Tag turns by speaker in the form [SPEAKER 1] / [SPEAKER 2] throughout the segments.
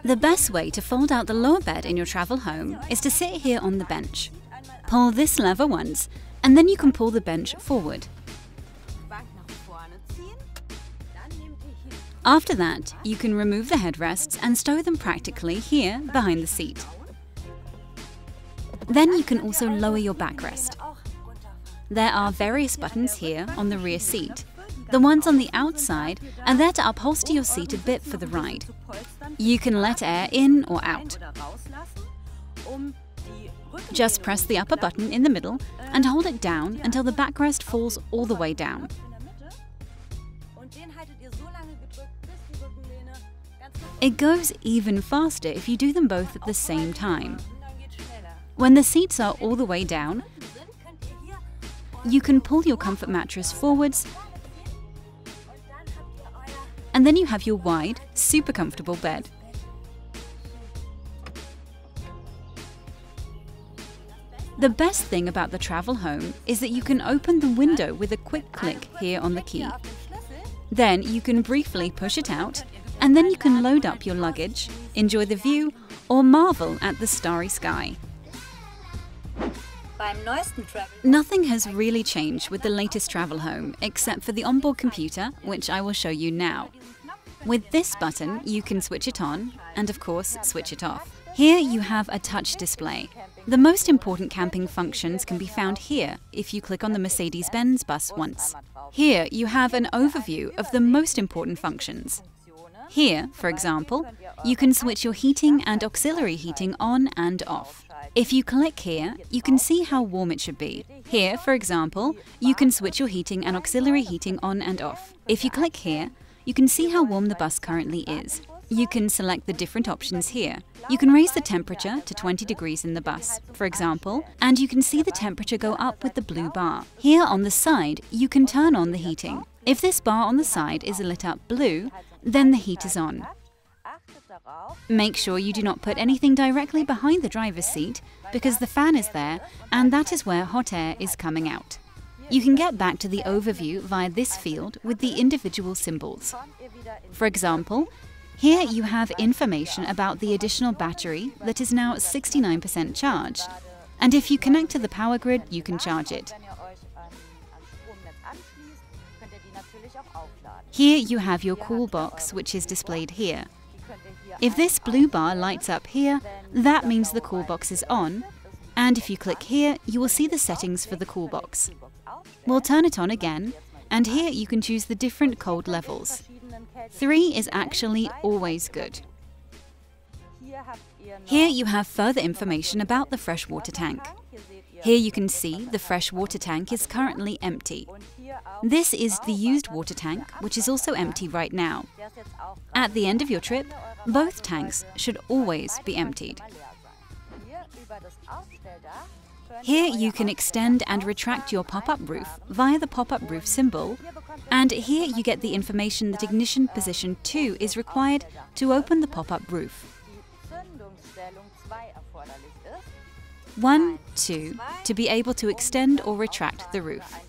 [SPEAKER 1] The best way to fold out the lower bed in your travel home is to sit here on the bench. Pull this lever once, and then you can pull the bench forward. After that, you can remove the headrests and stow them practically here behind the seat. Then you can also lower your backrest. There are various buttons here on the rear seat. The ones on the outside are there to upholster your seat a bit for the ride. You can let air in or out. Just press the upper button in the middle and hold it down until the backrest falls all the way down. It goes even faster if you do them both at the same time. When the seats are all the way down, you can pull your comfort mattress forwards, and then you have your wide, super comfortable bed. The best thing about the travel home is that you can open the window with a quick click here on the key. Then you can briefly push it out, and then you can load up your luggage, enjoy the view, or marvel at the starry sky. Nothing has really changed with the latest travel home, except for the onboard computer, which I will show you now. With this button, you can switch it on, and of course, switch it off. Here you have a touch display. The most important camping functions can be found here if you click on the Mercedes-Benz bus once. Here you have an overview of the most important functions. Here, for example, you can switch your heating and auxiliary heating on and off. If you click here, you can see how warm it should be. Here, for example, you can switch your heating and auxiliary heating on and off. If you click here, you can see how warm the bus currently is. You can select the different options here. You can raise the temperature to 20 degrees in the bus, for example, and you can see the temperature go up with the blue bar. Here on the side, you can turn on the heating. If this bar on the side is lit up blue, then the heat is on. Make sure you do not put anything directly behind the driver's seat because the fan is there and that is where hot air is coming out. You can get back to the overview via this field with the individual symbols. For example, here you have information about the additional battery that is now 69% charged, and if you connect to the power grid, you can charge it. Here you have your cool box, which is displayed here. If this blue bar lights up here, that means the cool box is on, and if you click here, you will see the settings for the cool box. We'll turn it on again, and here you can choose the different cold levels. 3 is actually always good. Here you have further information about the freshwater tank. Here you can see the freshwater tank is currently empty. This is the used water tank, which is also empty right now. At the end of your trip, both tanks should always be emptied. Here you can extend and retract your pop-up roof via the pop-up roof symbol, and here you get the information that ignition position 2 is required to open the pop-up roof. 1, 2 to be able to extend or retract the roof.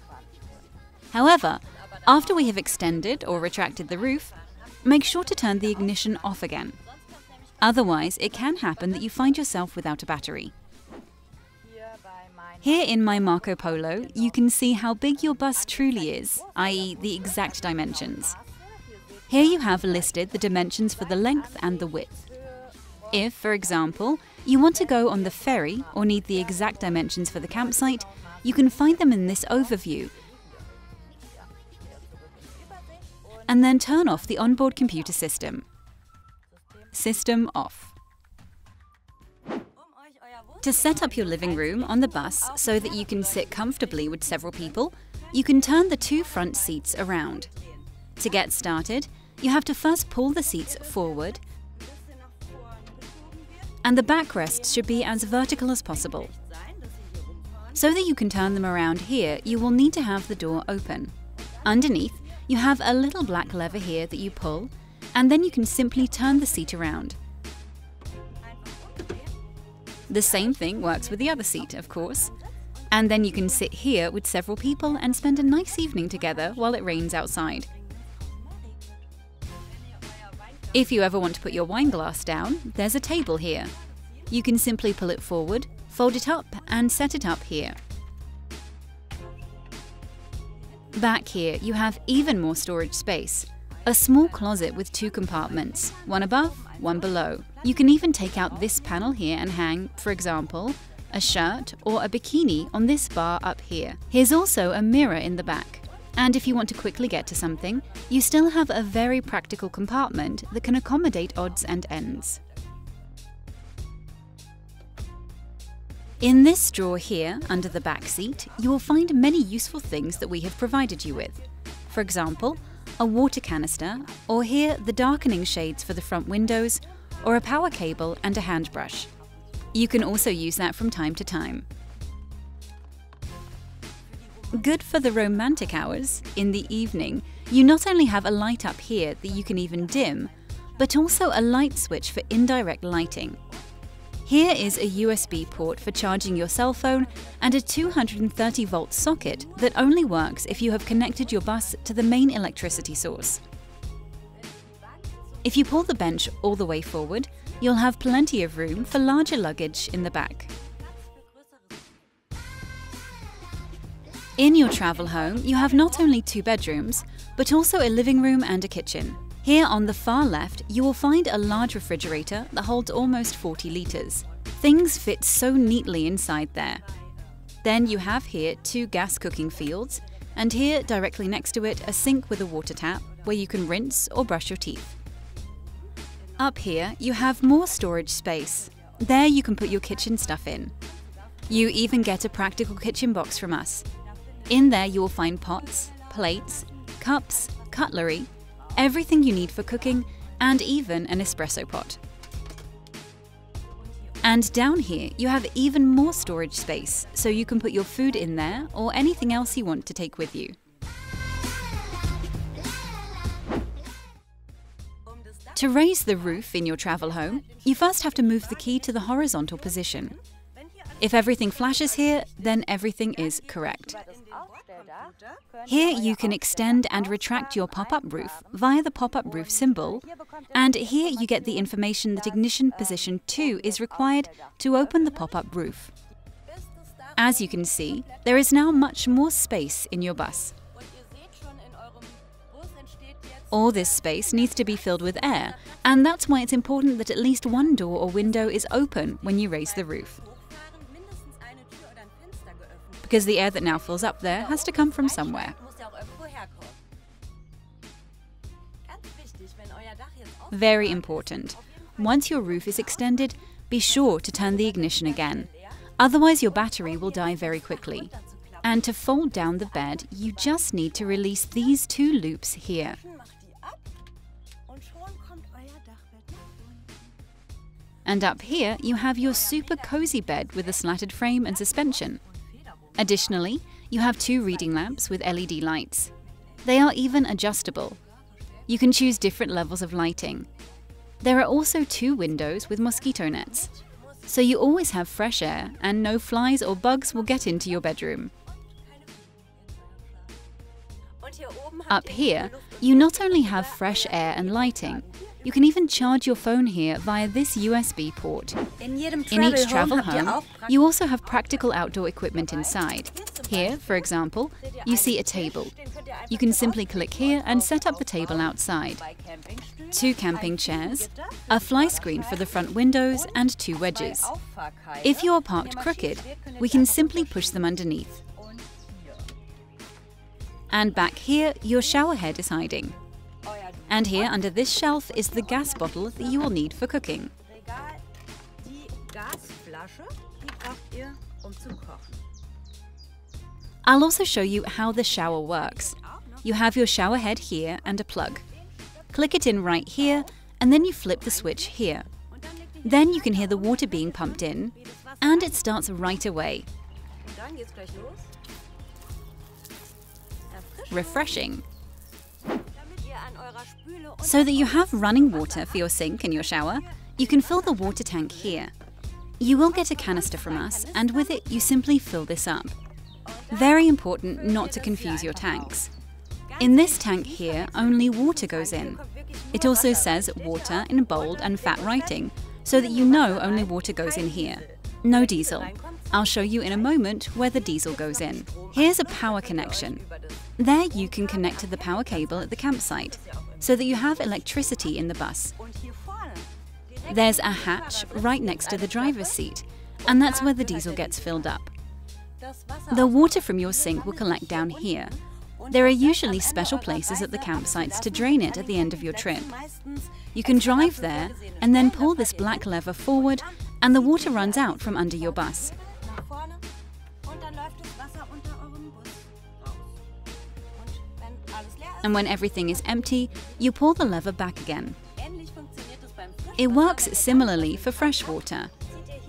[SPEAKER 1] However, after we have extended or retracted the roof, make sure to turn the ignition off again. Otherwise, it can happen that you find yourself without a battery. Here in my Marco Polo, you can see how big your bus truly is, i.e. the exact dimensions. Here you have listed the dimensions for the length and the width. If, for example, you want to go on the ferry or need the exact dimensions for the campsite, you can find them in this overview, and then turn off the onboard computer system. System off. To set up your living room on the bus so that you can sit comfortably with several people, you can turn the 2 front seats around. To get started, you have to first pull the seats forward, and the backrests should be as vertical as possible. So that you can turn them around here, you will need to have the door open. Underneath, you have a little black lever here that you pull, and then you can simply turn the seat around. The same thing works with the other seat, of course. And then you can sit here with several people and spend a nice evening together while it rains outside. If you ever want to put your wine glass down, there's a table here. You can simply pull it forward, fold it up, and set it up here. Back here, you have even more storage space. A small closet with 2 compartments, one above, one below. You can even take out this panel here and hang, for example, a shirt or a bikini on this bar up here. Here's also a mirror in the back. And if you want to quickly get to something, you still have a very practical compartment that can accommodate odds and ends. In this drawer here, under the back seat, you will find many useful things that we have provided you with. For example, a water canister, or here the darkening shades for the front windows, or a power cable and a hand brush. You can also use that from time to time. Good for the romantic hours, in the evening, you not only have a light up here that you can even dim, but also a light switch for indirect lighting. Here is a USB port for charging your cell phone and a 230-volt socket that only works if you have connected your bus to the main electricity source. If you pull the bench all the way forward, you'll have plenty of room for larger luggage in the back. In your travel home, you have not only 2 bedrooms, but also a living room and a kitchen. Here on the far left, you will find a large refrigerator that holds almost 40 litres. Things fit so neatly inside there. Then you have here 2 gas cooking fields, and here, directly next to it, a sink with a water tap where you can rinse or brush your teeth. Up here, you have more storage space. There you can put your kitchen stuff in. You even get a practical kitchen box from us. In there you will find pots, plates, cups, cutlery, everything you need for cooking, and even an espresso pot. And down here you have even more storage space, so you can put your food in there or anything else you want to take with you. To raise the roof in your travel home, you first have to move the key to the horizontal position. If everything flashes here, then everything is correct. Here you can extend and retract your pop-up roof via the pop-up roof symbol, and here you get the information that ignition position 2 is required to open the pop-up roof. As you can see, there is now much more space in your bus. All this space needs to be filled with air, and that's why it's important that at least one door or window is open when you raise the roof. Because the air that now fills up there has to come from somewhere. Very important. Once your roof is extended, be sure to turn the ignition again. Otherwise your battery will die very quickly. And to fold down the bed, you just need to release these 2 loops here. And up here, you have your super cozy bed with a slatted frame and suspension. Additionally, you have 2 reading lamps with LED lights. They are even adjustable. You can choose different levels of lighting. There are also 2 windows with mosquito nets, so you always have fresh air and no flies or bugs will get into your bedroom. Up here, you not only have fresh air and lighting, you can even charge your phone here via this USB port. In each travel home, you also have practical outdoor equipment inside. Here, for example, you see a table. You can simply click here and set up the table outside. 2 camping chairs, a fly screen for the front windows, and 2 wedges. If you are parked crooked, we can simply push them underneath. And back here, your shower head is hiding. And here under this shelf is the gas bottle that you will need for cooking. I'll also show you how the shower works. You have your shower head here and a plug. Click it in right here, and then you flip the switch here. Then you can hear the water being pumped in, and it starts right away. Refreshing. So that you have running water for your sink and your shower, you can fill the water tank here. You will get a canister from us, and with it you simply fill this up. Very important not to confuse your tanks. In this tank here, only water goes in. It also says water in bold and fat writing, so that you know only water goes in here. No diesel. I'll show you in a moment where the diesel goes in. Here's a power connection. There you can connect to the power cable at the campsite, so that you have electricity in the bus. There's a hatch right next to the driver's seat, and that's where the diesel gets filled up. The water from your sink will collect down here. There are usually special places at the campsites to drain it at the end of your trip. You can drive there and then pull this black lever forward and the water runs out from under your bus. And when everything is empty, you pull the lever back again. It works similarly for fresh water.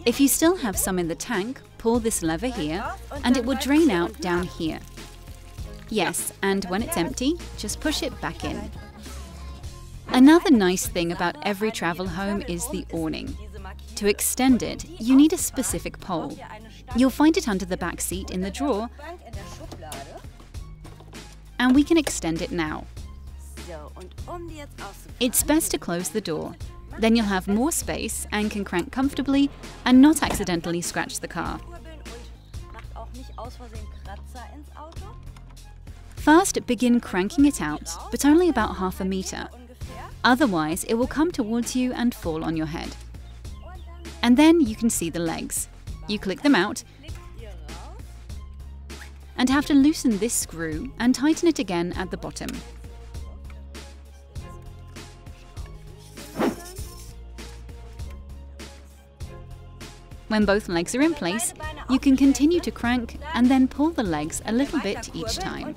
[SPEAKER 1] If you still have some in the tank, pull this lever here and it will drain out down here. Yes, and when it's empty, just push it back in. Another nice thing about every travel home is the awning. To extend it, you need a specific pole. You'll find it under the back seat in the drawer, and we can extend it now. It's best to close the door. Then you'll have more space and can crank comfortably and not accidentally scratch the car. First, begin cranking it out, but only about half a meter. Otherwise, it will come towards you and fall on your head. And then you can see the legs. You click them out and have to loosen this screw and tighten it again at the bottom. When both legs are in place, you can continue to crank and then pull the legs a little bit each time.